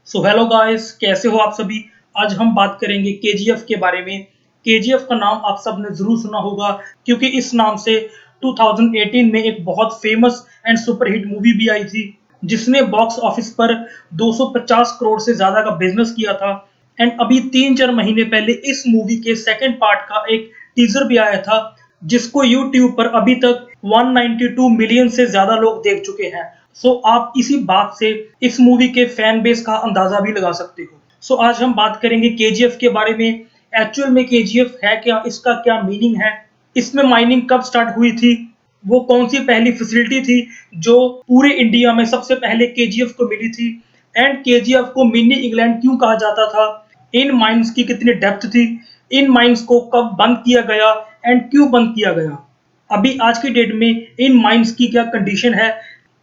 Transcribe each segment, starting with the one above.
So hello guys, कैसे हो आप सभी। आज हम बात करेंगे केजीएफ के बारे में। केजीएफ का नाम आप सबने जरूर सुना होगा क्योंकि इस नाम से 2018 में एक बहुत फेमस एंड सुपरहिट मूवी भी आई थी जिसने बॉक्स ऑफिस पर 250 करोड़ से ज्यादा का बिजनेस किया था। एंड अभी 3-4 महीने पहले इस मूवी के सेकंड पार्ट का एक टीजर भी आया था जिसको यूट्यूब पर अभी तक 192 मिलियन से ज्यादा लोग देख चुके हैं। सो आप इसी बात से इस मूवी के फैन बेस का अंदाजा भी लगा सकते हो। सो आज हम बात करेंगे केजीएफ के बारे में। एक्चुअल में केजीएफ है क्या, इसका क्या मीनिंग है, इसमें माइनिंग कब स्टार्ट हुई थी, वो कौन सी पहली फैसिलिटी थी जो पूरे इंडिया में सबसे पहले केजीएफ को मिली थी, एंड केजीएफ को मिनी इंग्लैंड क्यों कहा जाता था, इन माइंस की कितनी डेप्थ थी, इन माइंस को कब बंद किया गया एंड क्यों बंद किया गया, अभी आज की डेट में इन माइंस की क्या कंडीशन है,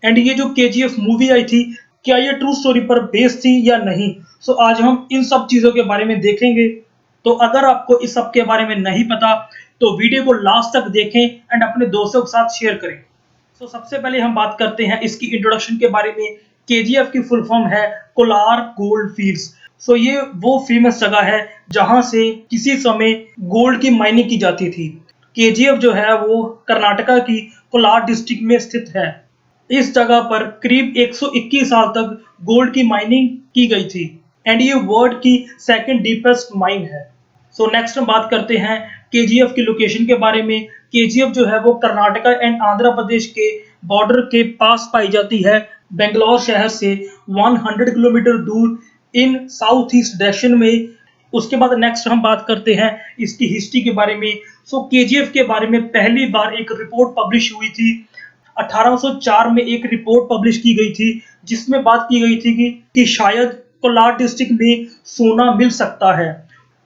एंड ये जो केजीएफ मूवी आई थी क्या ये ट्रू स्टोरी पर बेस्ड थी या नहीं। सो आज हम इन सब चीजों के बारे में देखेंगे। तो अगर आपको इस सब के बारे में नहीं पता तो वीडियो को लास्ट तक देखें एंड अपने दोस्तों के साथ शेयर करें। सो सबसे पहले हम बात करते हैं इसकी इंट्रोडक्शन के बारे में। केजीएफ की फुल फॉर्म है कोलार गोल्ड फील्ड्स। सो ये वो फेमस जगह है जहां से किसी समय गोल्ड की माइनिंग की जाती थी। केजीएफ जो है वो कर्नाटका की कोलार डिस्ट्रिक्ट में स्थित है। इस जगह पर करीब 121 साल तक गोल्ड की माइनिंग की गई थी एंड ये वर्ल्ड की सेकंड डीपेस्ट माइन है। सो नेक्स्ट हम बात करते हैं केजीएफ की लोकेशन के बारे में। केजीएफ जो है वो कर्नाटका एंड आंध्र प्रदेश के बॉर्डर के पास पाई जाती है, बेंगलोर शहर से 100 किलोमीटर दूर इन साउथ ईस्ट डायरेक्शन में। उसके बाद नेक्स्ट हम बात करते हैं इसकी हिस्ट्री के बारे में। सो केजीएफ के बारे में पहली बार एक रिपोर्ट पब्लिश हुई थी 1804 में। एक रिपोर्ट पब्लिश की गई थी जिसमें बात की गई थी कि शायद कोलार डिस्ट्रिक्ट में सोना मिल सकता है।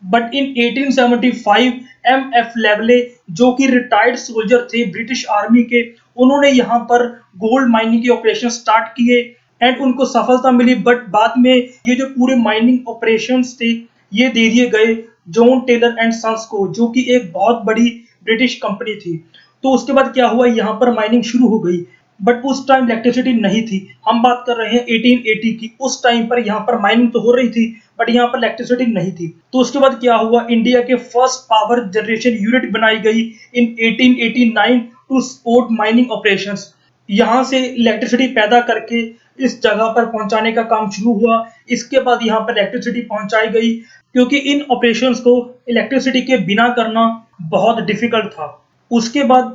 बट इन 1875 एमएफ लेवले जो कि रिटायर्ड सोल्जर थे ब्रिटिश आर्मी के, उन्होंने यहाँ पर गोल्ड माइनिंग के ऑपरेशन स्टार्ट किए एंड उनको सफलता मिली। बट बाद में ये जो पूरे माइनिंग ऑपरेशंस थे ये दे दिए गए जॉन टेलर एंड सन्स को, जो कि एक बहुत बड़ी ब्रिटिश कंपनी थी। तो उसके बाद क्या हुआ, यहाँ पर माइनिंग शुरू हो गई बट उस टाइम इलेक्ट्रिसिटी नहीं थी। हम बात कर रहे हैं 1880 की। उस टाइम पर यहाँ पर माइनिंग तो हो रही थी बट यहाँ पर इलेक्ट्रिसिटी नहीं थी। तो उसके बाद क्या हुआ, इंडिया के फर्स्ट पावर जनरेशन यूनिट बनाई गई इन 1889 टू सपोर्ट माइनिंग ऑपरेशंस। यहाँ से इलेक्ट्रिसिटी पैदा करके इस जगह पर पहुंचाने का काम शुरू हुआ। इसके बाद यहाँ पर इलेक्ट्रिसिटी पहुंचाई गई क्योंकि इन ऑपरेशंस को इलेक्ट्रिसिटी के बिना करना बहुत डिफिकल्ट था। उसके बाद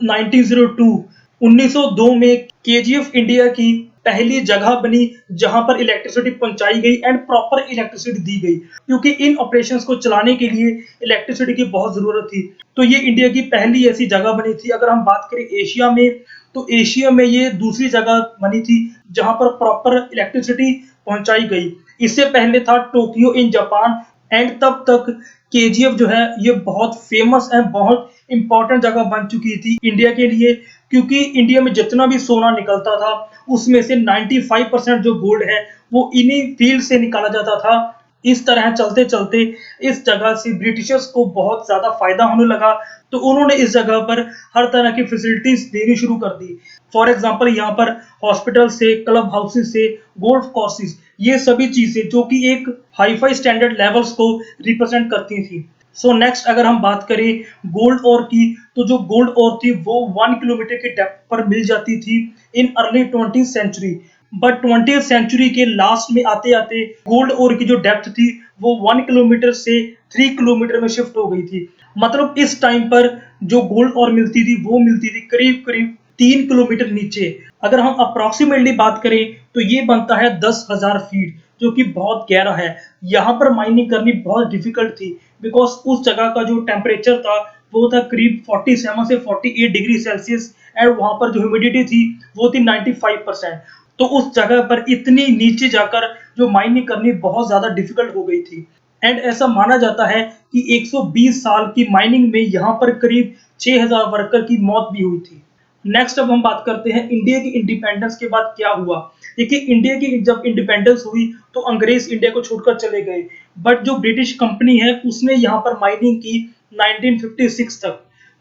1902 में केजीएफ इंडिया की पहली जगह बनी जहां पर इलेक्ट्रिसिटी पहुंचाई गई एंड प्रॉपर इलेक्ट्रिसिटी दी गई क्योंकि इन ऑपरेशंस को चलाने के लिए इलेक्ट्रिसिटी की बहुत जरूरत थी। तो ये इंडिया की पहली ऐसी जगह बनी थी। अगर हम बात करें एशिया में तो एशिया में ये दूसरी जगह बनी थी जहां पर प्रॉपर इलेक्ट्रिसिटी पहुंचाई गई। इससे पहले था टोक्यो इन जापान एंड तब तक केजीएफ जो है ये बहुत फेमस एंड बहुत इंपॉर्टेंट जगह बन चुकी थी इंडिया के लिए क्योंकि इंडिया में जितना भी सोना निकलता था उसमें से 95% जो गोल्ड है वो इन्हीं फील्ड से निकाला जाता था। इस तरह चलते चलते इस जगह से ब्रिटिशर्स को बहुत ज्यादा फायदा होने लगा तो उन्होंने इस जगह पर हर तरह की फैसिलिटीज देनी शुरू कर दी। फॉर एग्जांपल यहाँ पर हॉस्पिटल से, क्लब हाउसेस से, गोल्फ कोर्सेज, ये सभी चीजें जो कि एक हाईफाई स्टैंडर्ड लेवल्स को रिप्रेजेंट करती थी। सो नेक्स्ट अगर हम बात करें गोल्ड ओर की तो जो गोल्ड ओर थी वो 1 किलोमीटर की डेप्थ पर मिल जाती थी in early 20th century. But 20th century के लास्ट में आते आते गोल्ड ओर की जो डेप्थ थी वो 1 किलोमीटर से 3 किलोमीटर में शिफ्ट हो गई थी। मतलब इस टाइम पर जो गोल्ड ओर मिलती थी वो मिलती थी करीब करीब 3 किलोमीटर नीचे। अगर हम अप्रोक्सीमेटली बात करें तो ये बनता है 10,000 फीट, जो कि बहुत गहरा है। यहाँ पर माइनिंग करनी बहुत डिफिकल्ट थी बिकॉज उस जगह का जो टेम्परेचर था वो था करीब 47 से 48 डिग्री सेल्सियस एंड वहां पर जो ह्यूमिडिटी थी वो थी 95%। तो उस जगह पर इतनी नीचे जाकर जो माइनिंग करनी बहुत ज्यादा डिफिकल्ट हो गई थी एंड ऐसा माना जाता है कि 120 साल की माइनिंग में यहाँ पर करीब 6,000 वर्कर की मौत भी हुई थी। नेक्स्ट अब हम बात करते हैं इंडिया की इंडिपेंडेंस के बाद क्या हुआ। देखिए इंडिया की जब इंडिपेंडेंस हुई तो अंग्रेज इंडिया को छोड़कर चले गए बट जो ब्रिटिश कंपनी है उसने यहाँ पर माइनिंग की 1956 तक।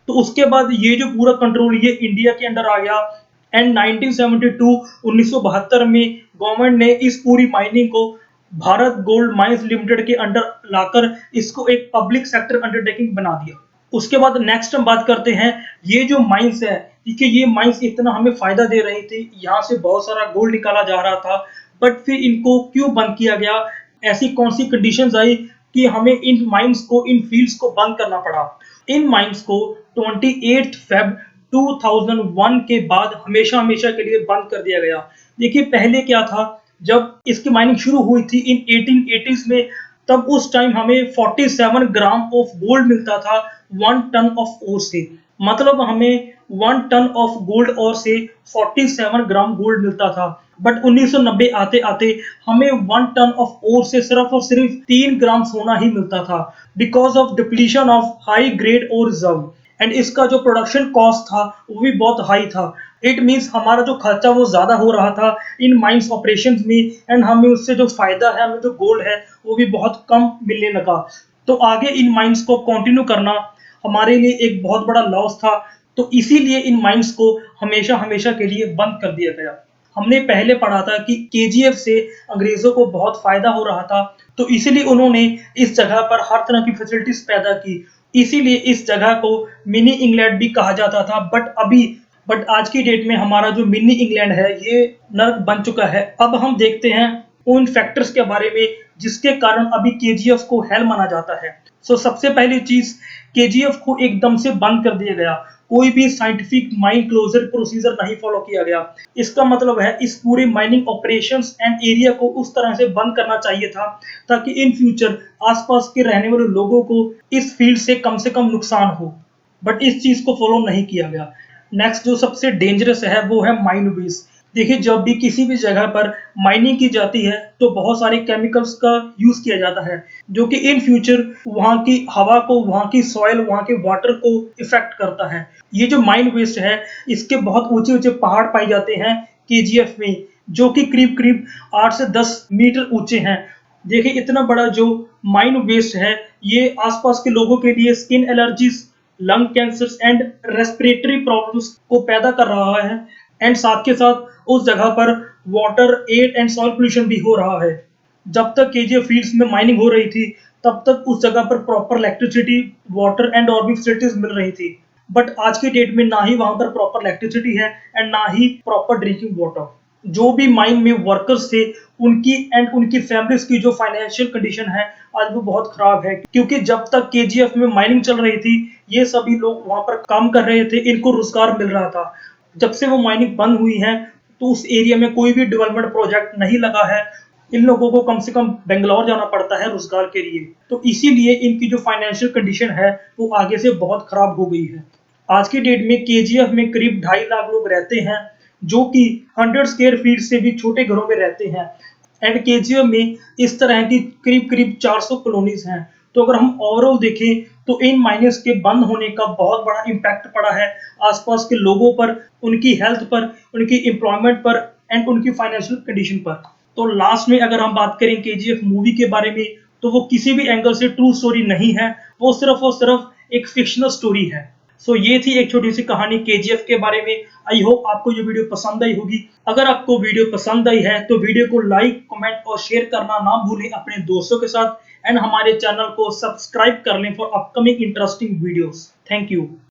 तो उसके बाद ये जो पूरा कंट्रोल ये इंडिया के अंडर आ गया एंड 1972 1972 में गवर्नमेंट ने इस पूरी माइनिंग को भारत गोल्ड माइंस लिमिटेड के अंडर लाकर इसको एक पब्लिक सेक्टर अंडरटेकिंग बना दिया। उसके बाद नेक्स्ट हम बात करते हैं, ये जो माइंस है, देखिए ये माइंस इतना हमें फायदा दे रही थी, यहाँ से बहुत सारा गोल्ड निकाला जा रहा था, बट फिर इनको क्यों बंद किया गया? ऐसी कौन सी कंडीशंस आई कि हमें इन माइंस को, इन फील्ड्स को बंद करना पड़ा? इन माइंस को 28 फेब 2001 के बाद हमेशा हमेशा के लिए बंद कर दिया गया। देखिए पहले क्या था, जब इसकी माइनिंग शुरू हुई थी इन 1880s में, तब उस टाइम हमें 47 ग्राम ऑफ गोल्ड मिलता था 1 टन ऑफ ओर से। मतलब हमें 1 टन ऑफ गोल्ड और से 47 ग्राम गोल्ड मिलता था। बट 1990 आते आते हमें 1 टन ऑफ ओर से सिर्फ और सिर्फ 3 ग्राम सोना ही मिलता था, because of depletion of high grade और रिजर्व। एंड इसका जो प्रोडक्शन कॉस्ट था वो भी बहुत हाई था। इट मीन्स हमारा जो खर्चा वो ज्यादा हो रहा था इन माइंस ऑपरेशंस में, एंड हमें उससे जो फायदा है, हमें जो गोल्ड है वो भी बहुत कम मिलने लगा। तो आगे इन माइंस को कंटिन्यू करना हमारे लिए एक बहुत बड़ा लॉस था। तो इसीलिए इन माइंस को हमेशा हमेशा के लिए बंद कर दिया गया। हमने पहले पढ़ा था कि केजीएफ से अंग्रेजों को बहुत फायदा हो रहा था, तो इसीलिए उन्होंने इस जगह पर हर तरह की फैसिलिटीज पैदा की। इसीलिए इस जगह को मिनी इंग्लैंड भी कहा जाता था। बट आज की डेट में हमारा जो मिनी इंग्लैंड है ये नर्क बन चुका है। अब हम देखते हैं उन फैक्टर्स के बारे में जिसके कारण अभी केजीएफ को हेल माना जाता है। सबसे पहली चीज, केजीएफ को एकदम से बंद कर दिया गया। कोई भी साइंटिफिक माइन क्लोजर प्रोसीजर नहीं फॉलो किया गया। इसका मतलब है इस पूरे माइनिंग ऑपरेशंस एंड एरिया को उस तरह से बंद करना चाहिए था ताकि इन फ्यूचर आसपास के रहने वाले लोगों को इस फील्ड से कम नुकसान हो। बट इस चीज को फॉलो नहीं किया गया। नेक्स्ट जो सबसे डेंजरस है वो है माइन वेस्ट। देखिए जब भी किसी भी जगह पर माइनिंग की जाती है तो बहुत सारे केमिकल्स का यूज किया जाता है जो कि इन फ्यूचर वहाँ की हवा को, वहाँ की सॉइल, वहाँ के वाटर को इफेक्ट करता है। ये जो माइन वेस्ट है इसके बहुत ऊंचे ऊंचे पहाड़ पाए जाते हैं केजीएफ में, जो कि करीब करीब 8 से 10 मीटर ऊंचे हैं। देखिए इतना बड़ा जो माइन वेस्ट है ये आसपास के लोगों के लिए skin allergies, lung cancer and respiratory problems को पैदा कर रहा है। एंड साथ के साथ उस जगह पर water, air and soil pollution भी हो रहा है। जब तक केजीएफ फील्ड्स में माइनिंग हो रही थी तब तक उस जगह पर प्रॉपर इलेक्ट्रिसिटी, वाटर एंड और भी फैसिलिटीज मिल रही थी। बट आज की डेट में ना ही वहां पर प्रॉपर इलेक्ट्रिसिटी है एंड ना ही प्रॉपर ड्रिंकिंग वाटर। जो भी माइन में वर्कर्स थे उनकी एंड उनकी फैमिलीज की जो फाइनेंशियल कंडीशन है आज वो बहुत खराब है, क्योंकि जब तक केजीएफ में माइनिंग चल रही थी ये सभी लोग वहां पर काम कर रहे थे, इनको रोजगार मिल रहा था। जब से वो माइनिंग बंद हुई है तो उस एरिया में कोई भी डेवलपमेंट प्रोजेक्ट नहीं लगा है। इन लोगों को कम से कम बेंगलोर जाना पड़ता है रोजगार के लिए। तो इसीलिए इनकी जो फाइनेंशियल कंडीशन है वो आगे से बहुत खराब हो गई है। आज की डेट में केजीएफ में करीब 2.5 लाख लोग रहते हैं जो कि 100 स्क्वायर फीट से भी छोटे घरों में रहते हैं। एंड केजीएफ में इस तरह की करीब करीब 400 कॉलोनीज हैं। तो अगर हम ओवरऑल देखें तो इन माइनस के बंद होने का बहुत बड़ा इम्पैक्ट पड़ा है आसपास के लोगों पर, उनकी हेल्थ पर, उनकी एम्प्लॉयमेंट पर एंड उनकी फाइनेंशियल कंडीशन पर। तो लास्ट में अगर हम बात करें केजीएफ मूवी के बारे में तो वो किसी भी एंगल से ट्रू स्टोरी नहीं है, वो सिर्फ और सिर्फ एक फिक्शनल स्टोरी है। ये थी एक छोटी सी कहानी केजीएफ के बारे में। आई होप आपको ये वीडियो पसंद आई होगी। अगर आपको वीडियो पसंद आई है तो वीडियो को लाइक, कमेंट और शेयर करना ना भूलें अपने दोस्तों के साथ, एंड हमारे चैनल को सब्सक्राइब कर लें for upcoming interesting videos. Thank you.